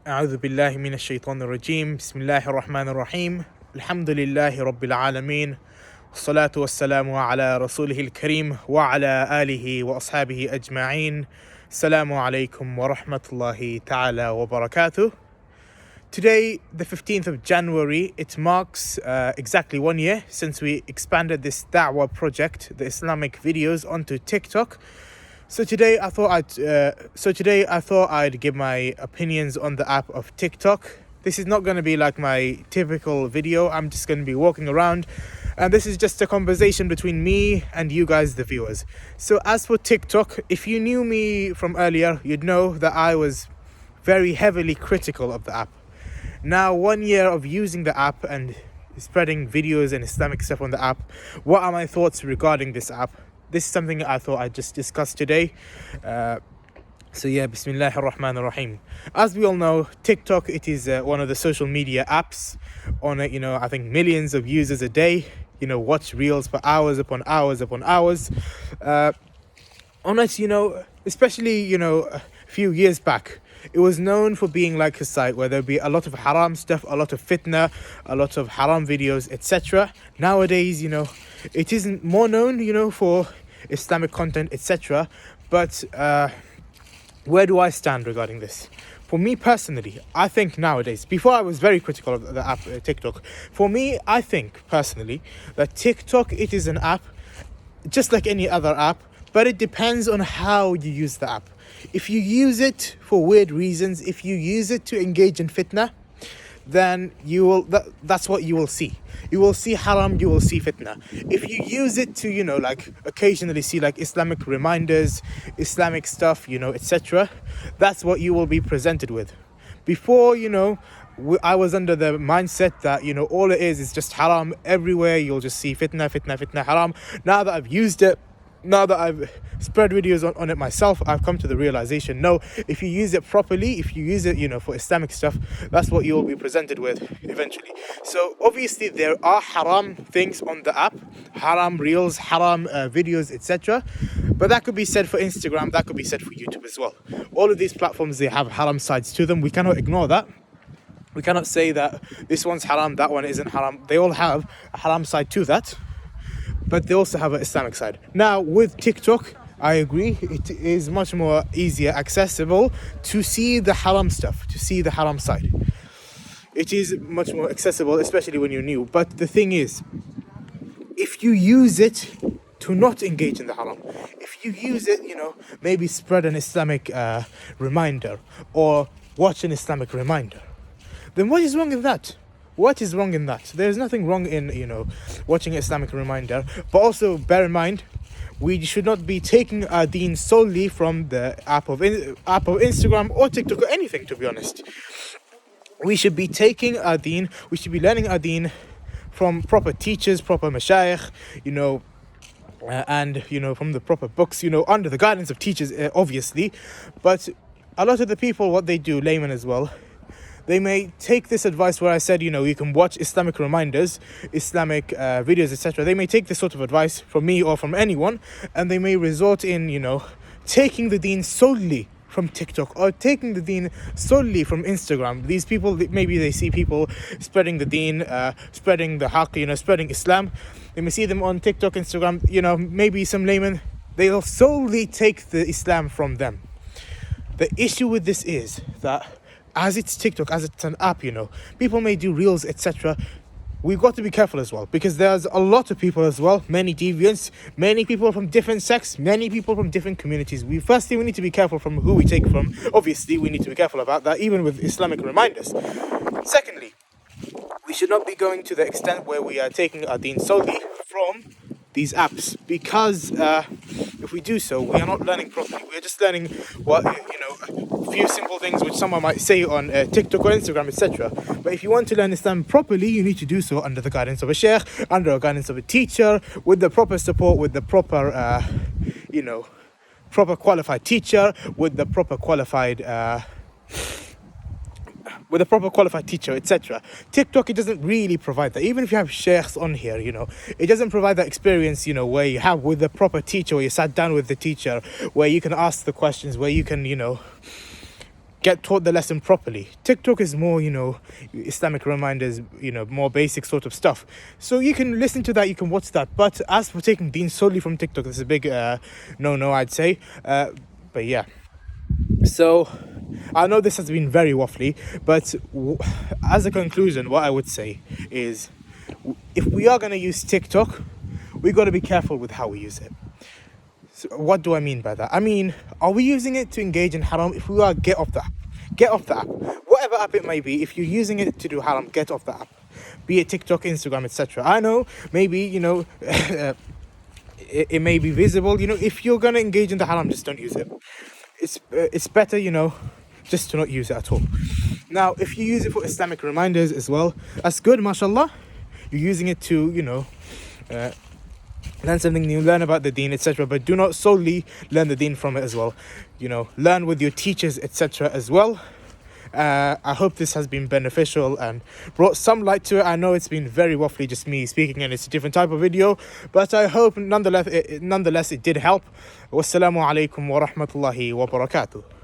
أعوذ بالله من الشيطان الرجيم بسم الله الرحمن الرحيم الحمد لله رب العالمين والصلاة والسلام على رسوله الكريم وعلى آله وأصحابه أجمعين. Assalamu alaikum wa rahmatullahi ta'ala wa barakatuh. Today, the 15th of January, it marks exactly 1 year since we expanded this da'wah project, the Islamic videos, onto TikTok. So today I thought I'd give my opinions on the app of TikTok. This is not going to be like my typical video. I'm just going to be walking around, and this is just a conversation between me and you guys, the viewers. So as for TikTok, if you knew me from earlier, you'd know that I was very heavily critical of the app. Now, 1 year of using the app and spreading videos and Islamic stuff on the app, what are my thoughts regarding this app? This is something I thought I'd just discuss today. Bismillah ar-Rahman ar-Rahim. As we all know, TikTok, it is one of the social media apps. On it, I think millions of users a day, watch reels for hours upon hours upon hours. On it, especially, a few years back, it was known for being like a site where there'd be a lot of haram stuff, a lot of fitna, a lot of haram videos, etc. Nowadays, it isn't more known, for Islamic content, etc. But where do I stand regarding this? For me personally, I think nowadays, before I was very critical of the app TikTok, for me, I think personally that TikTok, it is an app just like any other app, but it depends on how you use the app. If you use it for weird reasons, if you use it to engage in fitna, then that's what you will see. You will see haram, you will see fitna. If you use it to, occasionally see Islamic reminders, Islamic stuff, etc., that's what you will be presented with. Before, I was under the mindset that, all it is just haram everywhere. You'll just see fitna, haram. Now that I've used it, now that I've spread videos on it myself, I've come to the realization, no, if you use it properly, if you use it, for Islamic stuff, that's what you'll be presented with eventually. So obviously there are haram things on the app, haram reels, haram videos, etc. But that could be said for Instagram, that could be said for YouTube as well. All of these platforms, they have haram sides to them. We cannot ignore that. We cannot say that this one's haram, that one isn't haram. They all have a haram side to that, but they also have an Islamic side. Now, with TikTok, I agree, it is much more easier, accessible to see the haram stuff, to see the haram side. It is much more accessible, especially when you're new. But the thing is, if you use it to not engage in the haram, if you use it, maybe spread an Islamic reminder or watch an Islamic reminder, then what is wrong in that? What is wrong in that? There's nothing wrong in, watching an Islamic reminder. But also bear in mind, we should not be taking our deen solely from the app of Instagram or TikTok or anything, to be honest. We should be taking our deen, we should be learning our deen from proper teachers, proper mashayikh, and, from the proper books, under the guidance of teachers, obviously. But a lot of the people, what they do, laymen as well, they may take this advice where I said, you can watch Islamic reminders, Islamic videos, etc. They may take this sort of advice from me or from anyone, and they may resort in, taking the deen solely from TikTok or taking the deen solely from Instagram. These people, maybe they see people spreading the deen, spreading the haqq, spreading Islam. They may see them on TikTok, Instagram, maybe some laymen, they'll solely take the Islam from them. The issue with this is that as it's TikTok, as it's an app, people may do reels, etc. We've got to be careful as well, because there's a lot of people as well, many deviants, many people from different sects, many people from different communities. Firstly, we need to be careful from who we take from. Obviously, we need to be careful about that, even with Islamic reminders. Secondly, we should not be going to the extent where we are taking our deen solely from these apps, because if we do so, we are not learning properly. We are just learning what, a few simple things which someone might say on TikTok or Instagram, etc. But if you want to learn Islam properly, you need to do so under the guidance of a sheikh, under the guidance of a teacher, with the proper support, with the proper, proper qualified teacher, with the proper qualified teacher, etc. TikTok, it doesn't really provide that. Even if you have sheikhs on here, it doesn't provide that experience, where you have with the proper teacher, where you sat down with the teacher, where you can ask the questions, where you can, get taught the lesson properly. TikTok is more, Islamic reminders, more basic sort of stuff. So you can listen to that, you can watch that. But as for taking deen solely from TikTok, this is a big no, I'd say. But yeah. So I know this has been very waffly, but as a conclusion, what I would say is, if we are going to use TikTok, we got to be careful with how we use it. So what do I mean by that? I mean, are we using it to engage in haram? If we are, get off the app. Get off the app. Whatever app it may be, if you're using it to do haram, get off the app. Be it TikTok, Instagram, etc. I know, maybe, it may be visible. If you're going to engage in the haram, just don't use it. It's better, just to not use it at all. Now, if you use it for Islamic reminders as well, that's good, mashallah. You're using it to, learn something new, learn about the deen, etc. But do not solely learn the deen from it as well. Learn with your teachers, etc. as well. I hope this has been beneficial and brought some light to it. I know it's been very waffly, just me speaking, and it's a different type of video, but I hope nonetheless it did help. Wassalamu alaikum wa rahmatullahi wa barakatuh.